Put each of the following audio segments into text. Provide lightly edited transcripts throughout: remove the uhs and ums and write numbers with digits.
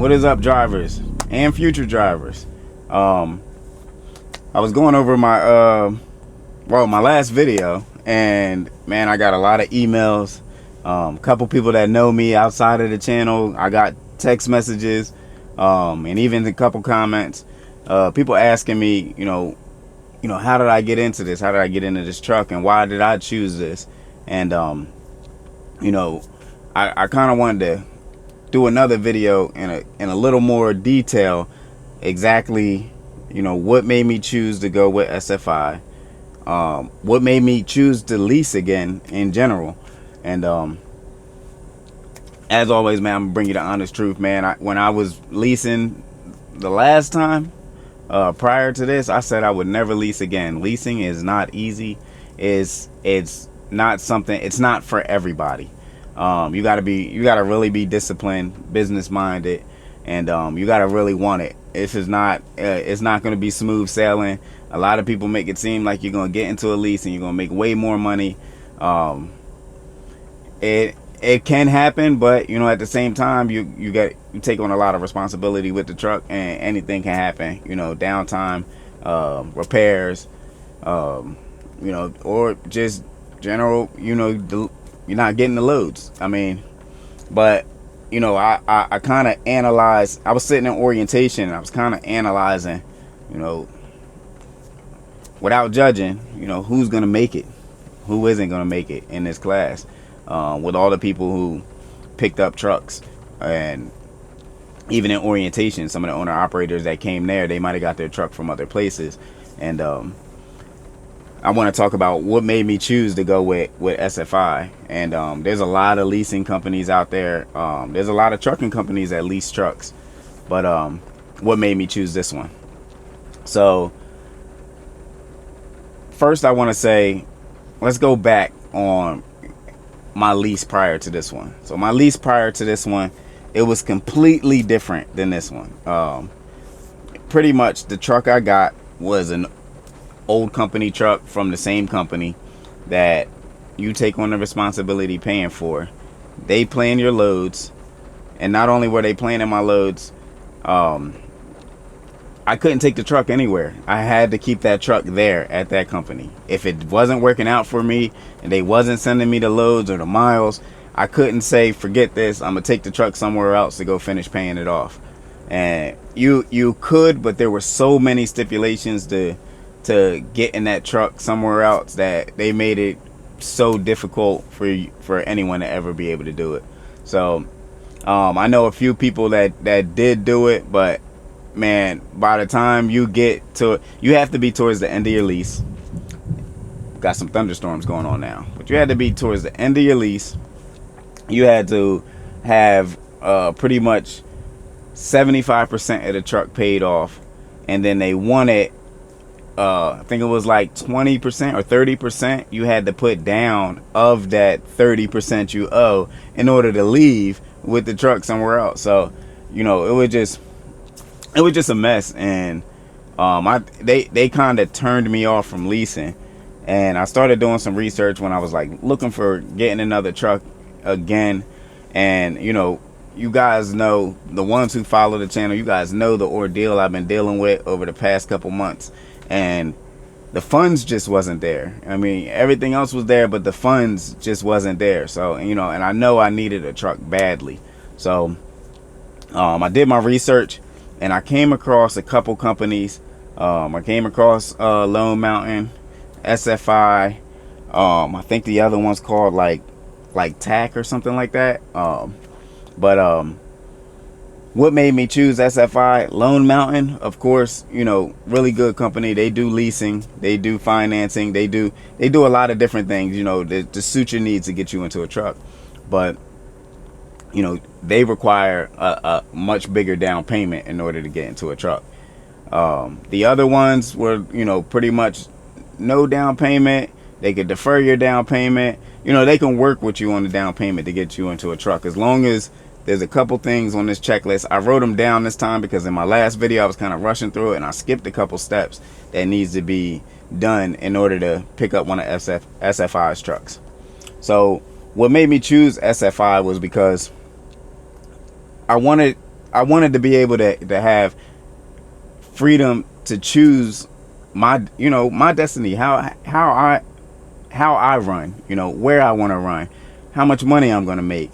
What is up, drivers and future drivers? I was going over my my last video, and man, I got a lot of emails. Couple people that know me outside of the channel, I got text messages, and even a couple comments. People asking me, how did I get into this? How did I get into this truck, and why did I choose this? And I kind of wanted to do another video in a little more detail, exactly what made me choose to go with SFI, what made me choose to lease again in general. And as always, man, I'm gonna bring you the honest truth, man. When I was leasing the last time, prior to this, I said I would never lease again. Leasing is not easy. It's not something, it's not for everybody. You gotta really be disciplined, business minded, and you gotta really want it. This is not it's not gonna be smooth sailing. A lot of people make it seem like you're gonna get into a lease and you're gonna make way more money. It can happen, but at the same time, you take on a lot of responsibility with the truck, and anything can happen. Downtime, repairs, or just general, you're not getting the loads. I mean, but I kind of analyzed. I was sitting in orientation, and I was kind of analyzing, without judging, who's gonna make it, who isn't gonna make it in this class, with all the people who picked up trucks. And even in orientation, some of the owner operators that came there, they might have got their truck from other places. And I want to talk about what made me choose to go with SFI. And there's a lot of leasing companies out there. There's a lot of trucking companies that lease trucks. But what made me choose this one? So first, I want to say, let's go back on my lease prior to this one. So my lease prior to this one, it was completely different than this one. Pretty much the truck I got was an old company truck from the same company that you take on the responsibility paying for. They plan your loads, and not only were they planning my loads, I couldn't take the truck anywhere. I had to keep that truck there at that company. If it wasn't working out for me and they wasn't sending me the loads or the miles, I couldn't say, forget this, I'm gonna take the truck somewhere else to go finish paying it off. And you could, but there were so many stipulations to get in that truck somewhere else that they made it so difficult for anyone to ever be able to do it. So I know a few people that did do it, but man, by the time you get to it, you have to be towards the end of your lease. Got some thunderstorms going on now, but you had to be towards the end of your lease. You had to have pretty much 75% of the truck paid off, and then they wanted, I think it was like 20% or 30% you had to put down of that 30% you owe in order to leave with the truck somewhere else. So it was just a mess. And they kind of turned me off from leasing, and I started doing some research when I was like looking for getting another truck again. And you guys know, the ones who follow the channel, you guys know the ordeal I've been dealing with over the past couple months. And the funds just wasn't there. I mean, everything else was there, but the funds just wasn't there. So, and I know I needed a truck badly. So, I did my research, and I came across a couple companies. I came across Lone Mountain, SFI. I think the other one's called like TAC or something like that. But what made me choose SFI? Lone Mountain, of course, really good company. They do leasing, they do financing, they do a lot of different things, to suit your needs to get you into a truck. But they require a much bigger down payment in order to get into a truck. The other ones were, pretty much no down payment. They could defer your down payment. They can work with you on the down payment to get you into a truck, as long as there's a couple things on this checklist. I wrote them down this time because in my last video I was kind of rushing through it, and I skipped a couple steps that needs to be done in order to pick up one of SFI's trucks. So what made me choose SFI was because I wanted I wanted to be able to have freedom to choose my, my destiny, how I run, where I want to run, how much money I'm going to make.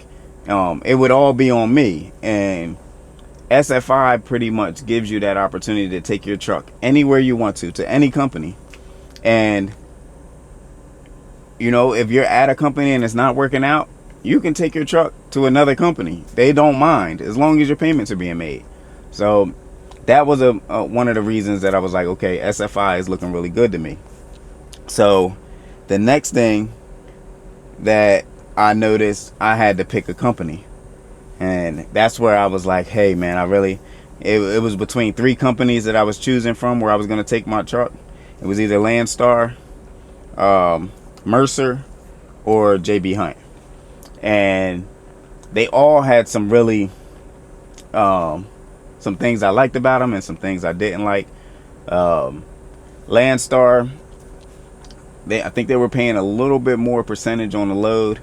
It would all be on me. And SFI pretty much gives you that opportunity to take your truck anywhere you want to any company. And if you're at a company and it's not working out, you can take your truck to another company. They don't mind as long as your payments are being made. So that was one of the reasons that I was like, okay, SFI is looking really good to me. So the next thing that I noticed, I had to pick a company. And that's where I was like, hey man, it was between 3 companies that I was choosing from where I was going to take my truck. It was either Landstar, Mercer, or JB Hunt. And they all had some really some things I liked about them and some things I didn't like. Landstar, I think they were paying a little bit more percentage on the load,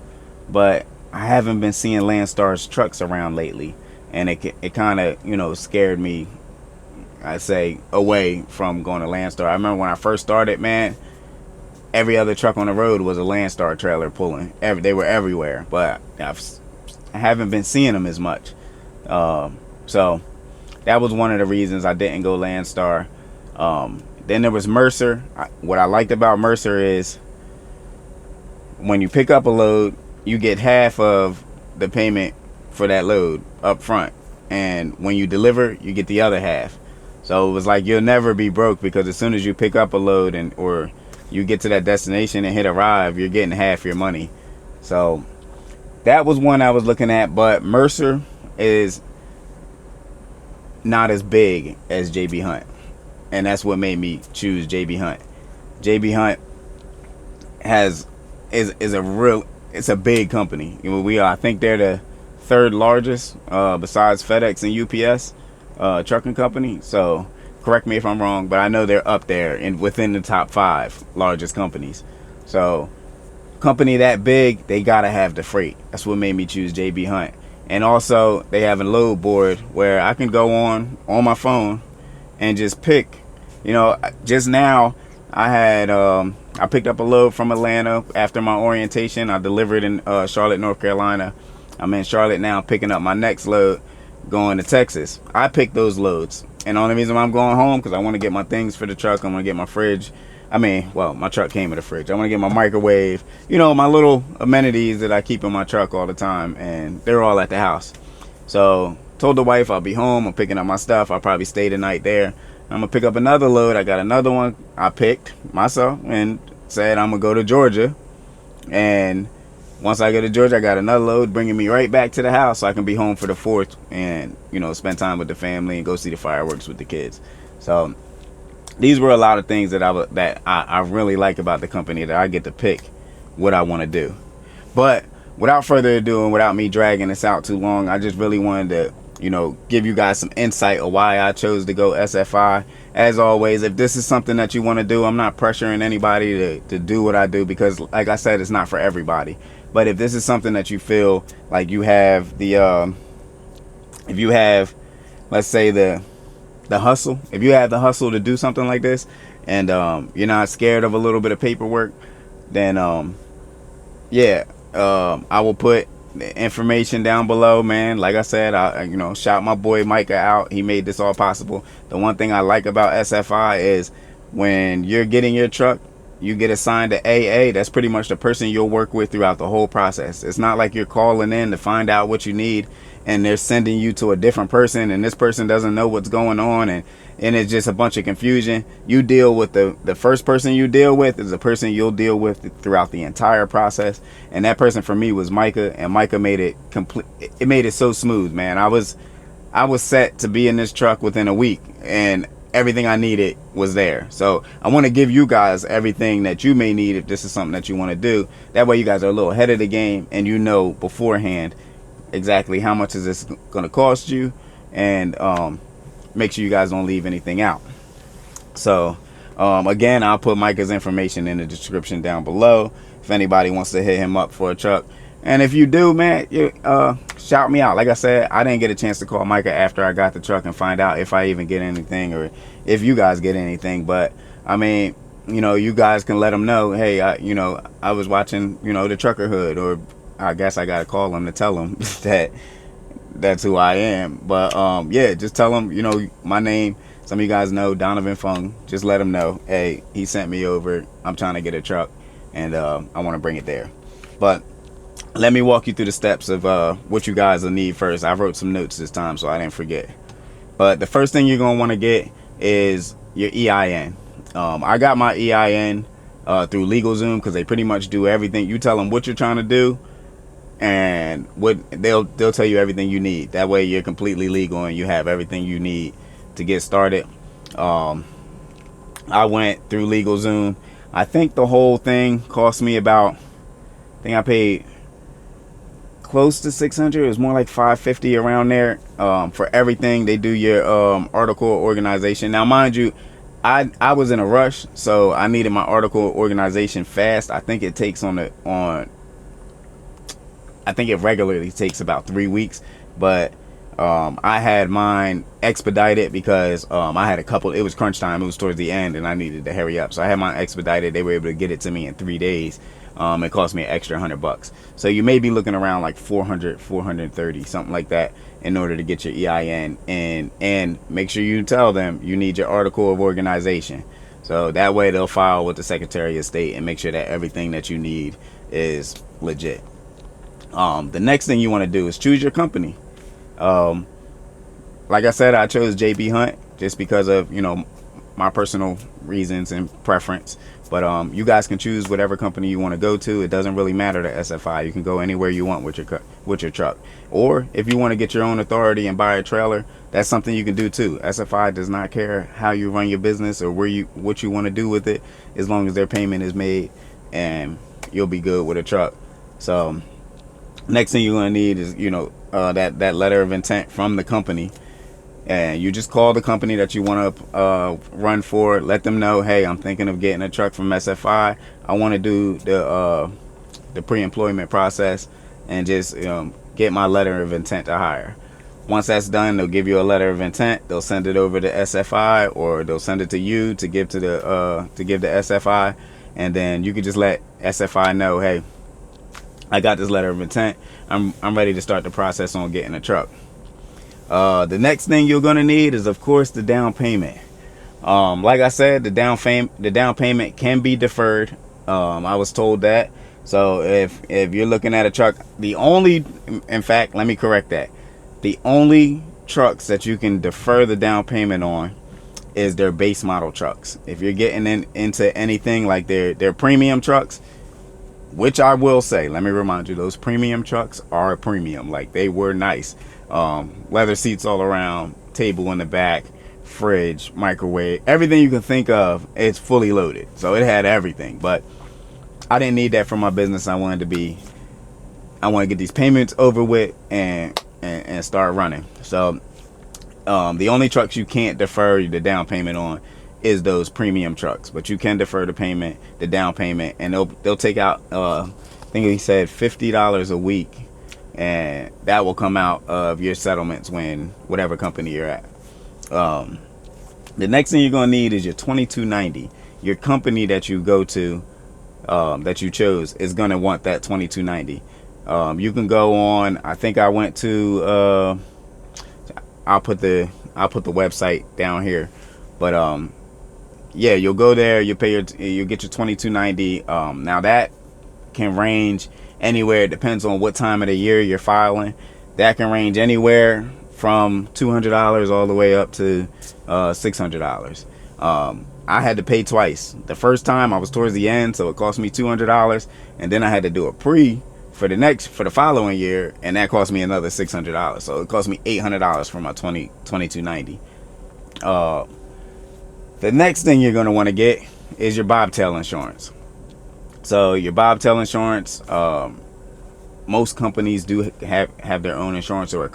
but I haven't been seeing Landstar's trucks around lately, and it kind of scared me, I say, away from going to Landstar. I remember when I first started, man, every other truck on the road was a Landstar trailer pulling. They were everywhere, but I haven't been seeing them as much. So that was one of the reasons I didn't go Landstar. Then there was Mercer. What I liked about Mercer is when you pick up a load, you get half of the payment for that load up front, and when you deliver, you get the other half. So it was like you'll never be broke, because as soon as you pick up a load or you get to that destination and hit arrive, you're getting half your money. So that was one I was looking at, but Mercer is not as big as JB Hunt, and that's what made me choose JB Hunt. JB Hunt it's a big company. I think they're the 3rd largest besides FedEx and UPS trucking company. So correct me if I'm wrong, but I know they're up there and within the top 5 largest companies. So company that big, they gotta have the freight. That's what made me choose JB Hunt. And also they have a load board where I can go on my phone and just pick. Just now I picked up a load from Atlanta after my orientation. I delivered in Charlotte, North Carolina. I'm in Charlotte now, picking up my next load going to Texas. I picked those loads, and the only reason I'm going home because I want to get my things for the truck. I'm gonna get my fridge. My truck came with a fridge. I want to get my microwave, my little amenities that I keep in my truck all the time, and they're all at the house. So told the wife I'll be home. I'm picking up my stuff. I'll probably stay the night there. I'm gonna pick up another load. I got another one I picked myself and said I'm gonna go to Georgia, and once I go to Georgia, I got another load bringing me right back to the house so I can be home for the 4th and spend time with the family and go see the fireworks with the kids. So these were a lot of things that I really like about the company, that I get to pick what I want to do. But without further ado, and without me dragging this out too long, I just really wanted to give you guys some insight of why I chose to go SFI. As always, if this is something that you want to do, I'm not pressuring anybody to do what I do, because like I said, it's not for everybody. But if this is something that you feel like you have if you have, let's say, the hustle, if you have the hustle to do something like this, and you're not scared of a little bit of paperwork, then I will put information down below, man. Like I said, I shout my boy Micah out. He made this all possible. The one thing I like about SFI is when you're getting your truck, you get assigned to AA. That's pretty much the person you'll work with throughout the whole process. It's not like you're calling in to find out what you need and they're sending you to a different person, and this person doesn't know what's going on, and it's just a bunch of confusion. You deal with the first person you deal with is the person you'll deal with throughout the entire process. And that person for me was Micah, and Micah made it complete. It made it so smooth, man. I was set to be in this truck within a week, and everything I needed was there. So I want to give you guys everything that you may need if this is something that you want to do. That way you guys are a little ahead of the game, and you know beforehand exactly how much is this going to cost you, and make sure you guys don't leave anything out. So again, I'll put Micah's information in the description down below if anybody wants to hit him up for a truck. And if you do, man, you shout me out. Like I said, I didn't get a chance to call Micah after I got the truck and find out if I even get anything or if you guys get anything. But I mean, you know, you guys can let them know, hey, I was watching, the Trucker Hood, or I guess I gotta call them to tell them that that's who I am. But yeah, just tell them, my name. Some of you guys know Donovan Fung. Just let them know, hey, he sent me over. I'm trying to get a truck, and I want to bring it there. But let me walk you through the steps of what you guys will need first. I wrote some notes this time so I didn't forget. But the first thing you're gonna want to get is your EIN. I got my EIN through LegalZoom because they pretty much do everything. You tell them what you're trying to do, and they'll tell you everything you need. That way you're completely legal and you have everything you need to get started. I went through LegalZoom. I think the whole thing cost me about, I think I paid close to 600. It was more like 550 around there for everything. They do your article organization. Now mind you, I was in a rush, so I needed my article organization fast. I think it takes I think it regularly takes about 3 weeks, but I had mine expedited because I had a couple. It was crunch time. It was towards the end, and I needed to hurry up. So I had mine expedited. They were able to get it to me in 3 days. It cost me an extra $100. So you may be looking around like 400, 430, something like that, in order to get your EIN. And make sure you tell them you need your article of organization. So that way they'll file with the Secretary of State and make sure that everything that you need is legit. The next thing you want to do is choose your company. Like I said, I chose JB Hunt just because of, my personal reasons and preference. But you guys can choose whatever company you want to go to. It doesn't really matter to SFI. You can go anywhere you want with your truck. Or if you want to get your own authority and buy a trailer, that's something you can do too. SFI does not care how you run your business or what you want to do with it, as long as their payment is made, and you'll be good with a truck. So next thing you're going to need is that letter of intent from the company. And you just call the company that you want to run for. Let them know, hey, I'm thinking of getting a truck from SFI. I want to do the pre-employment process and just get my letter of intent to hire. Once that's done, they'll give you a letter of intent. They'll send it over to SFI, or they'll send it to you to give to the SFI, and then you can just let SFI know, hey, I got this letter of intent. I'm ready to start the process on getting a truck. The next thing you're gonna need is, of course, the down payment. Like I said, the down payment can be deferred. I was told that. So if you're looking at a truck, in fact, let me correct that. The only trucks that you can defer the down payment on is their base model trucks. If you're getting into anything like their premium trucks, which I will say, let me remind you, those premium trucks are premium. Like, they were nice. Leather seats all around, table in the back, fridge, microwave, everything you can think of. It's fully loaded, so it had everything. But I didn't need that for my business. I want to get these payments over with and start running. So the only trucks you can't defer the down payment on is those premium trucks, but you can defer the down payment, and they'll take out I think he said $50 a week, and that will come out of your settlements when whatever company you're at. The next thing you're gonna need is your 2290. Your company that you go to, that you chose, is gonna want that 2290. You can go on, I think I went to I'll put the website down here, but yeah, you'll go there, you'll get your 2290. Now that can range anywhere. It depends on what time of the year you're filing. That can range anywhere from $200 all the way up to $600. I had to pay twice. The first time I was towards the end, so it cost me $200, and then I had to do a pre for the following year, and that cost me another $600. So it cost me $800 for my 2290. The next thing you're going to want to get is your bobtail insurance. So your bobtail insurance, most companies do have their own insurance, or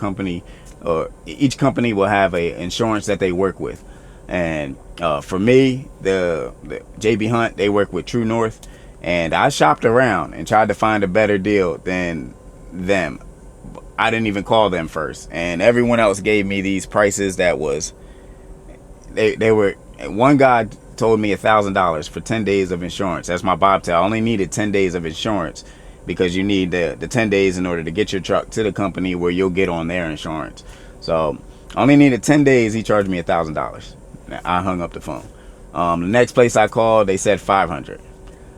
each company will have a insurance that they work with. And for me, the JB Hunt, they work with True North, and I shopped around and tried to find a better deal than them. I didn't even call them first, and everyone else gave me these prices that was, they were, one guy told me $1,000 for 10 days of insurance. That's my bobtail. I only needed 10 days of insurance because you need the 10 days in order to get your truck to the company where you'll get on their insurance. So I only needed 10 days. He charged me $1,000. I hung up the phone. The next place I called, they said 500.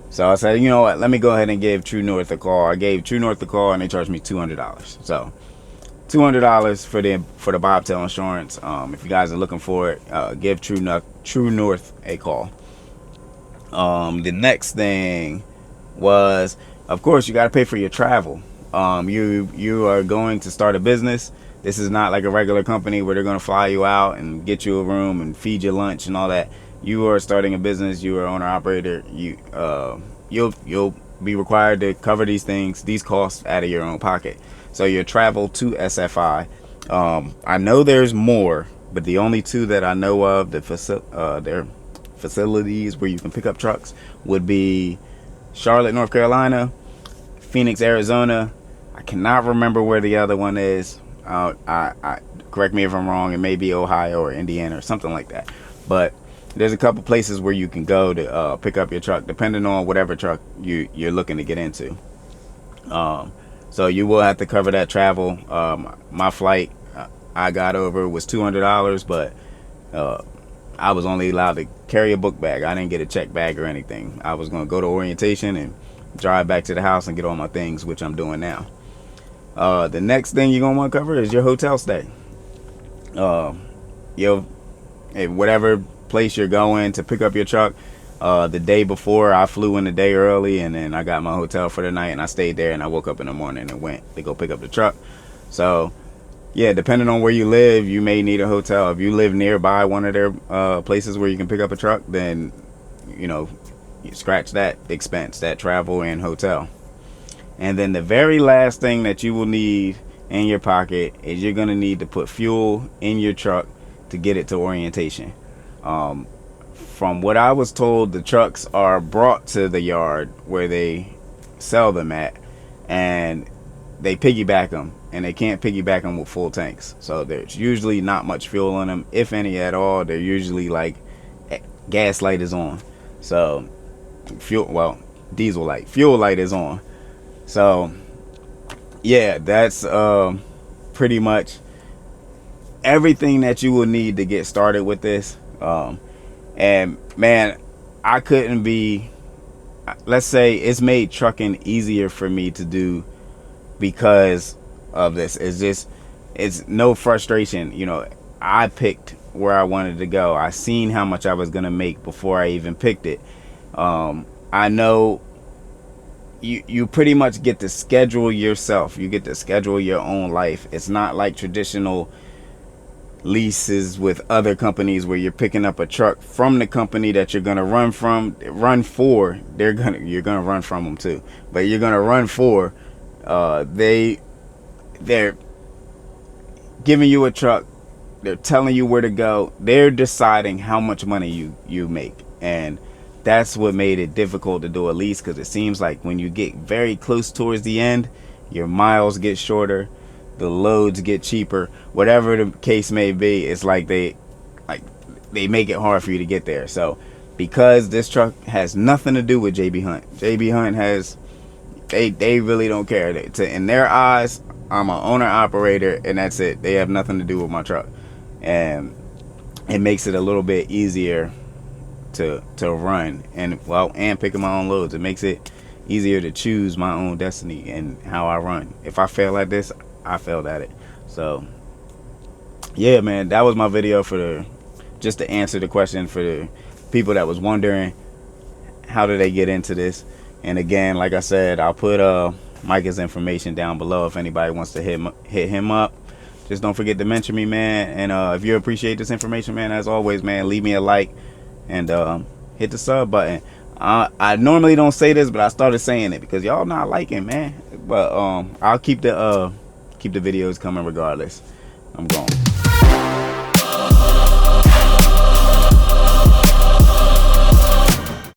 So I said, you know what, let me go ahead and give True North a call. I gave True North a call, and they charged me $200. So $200 for the bobtail insurance. If you guys are looking for it, give True North a call. The next thing was, of course, you got to pay for your travel. You are going to start a business. This is not like a regular company where they're going to fly you out and get you a room and feed you lunch and all that. You are starting a business. You are owner operator. You'll be required to cover these costs out of your own pocket. So your travel to SFI. I know there's more, but the only two that I know of, their facilities where you can pick up trucks, would be Charlotte, North Carolina, Phoenix, Arizona. I cannot remember where the other one is. I correct me if I'm wrong. It may be Ohio or Indiana or something like that. But there's a couple places where you can go to pick up your truck, depending on whatever truck you're looking to get into. So you will have to cover that travel. My flight I got over was $200, but I was only allowed to carry a book bag. I didn't get a check bag or anything. I was going to go to orientation and drive back to the house and get all my things, which I'm doing now. The next thing you're going to want to cover is your hotel stay. Whatever place you're going to pick up your truck, the day before, I flew in the day early, and then I got my hotel for the night, and I stayed there, and I woke up in the morning and went to go pick up the truck. So yeah, depending on where you live, you may need a hotel. If you live nearby one of their places where you can pick up a truck, then you scratch that expense, that travel and hotel. And then the very last thing that you will need in your pocket is you're going to need to put fuel in your truck to get it to orientation. From what I was told, the trucks are brought to the yard where they sell them at, and they piggyback them, and they can't piggyback them with full tanks. So there's usually not much fuel in them, if any at all. They're usually like gas light is on. So diesel light, fuel light is on. So yeah, that's pretty much everything that you will need to get started with this. And man, I couldn't be, let's say it's made trucking easier for me to do because of this. It's no frustration. I picked where I wanted to go. I seen how much I was going to make before I even picked it. I know you pretty much get to schedule yourself. You get to schedule your own life. It's not like traditional leases with other companies where you're picking up a truck from the company that you're gonna run for. You're gonna run from them too, but you're gonna run for. They're giving you a truck. They're telling you where to go. They're deciding how much money you make, and that's what made it difficult to do a lease, because it seems like when you get very close towards the end, your miles get shorter, the loads get cheaper, whatever the case may be. It's like they make it hard for you to get there. So because this truck has nothing to do with JB Hunt has, they really don't care. In their eyes, I'm an owner operator, and that's it. They have nothing to do with my truck, and it makes it a little bit easier to run and picking my own loads. It makes it easier to choose my own destiny and how I run. If I fail at this, I failed at it. So yeah, man, that was my video just to answer the question for the people that was wondering how do they get into this. And again, like I said, I'll put Micah's information down below if anybody wants to hit him up. Just don't forget to mention me, man. And if you appreciate this information, man, as always, man, leave me a like and hit the sub button. I normally don't say this, but I started saying it because y'all not liking, man. But I'll keep the videos coming regardless. I'm gone.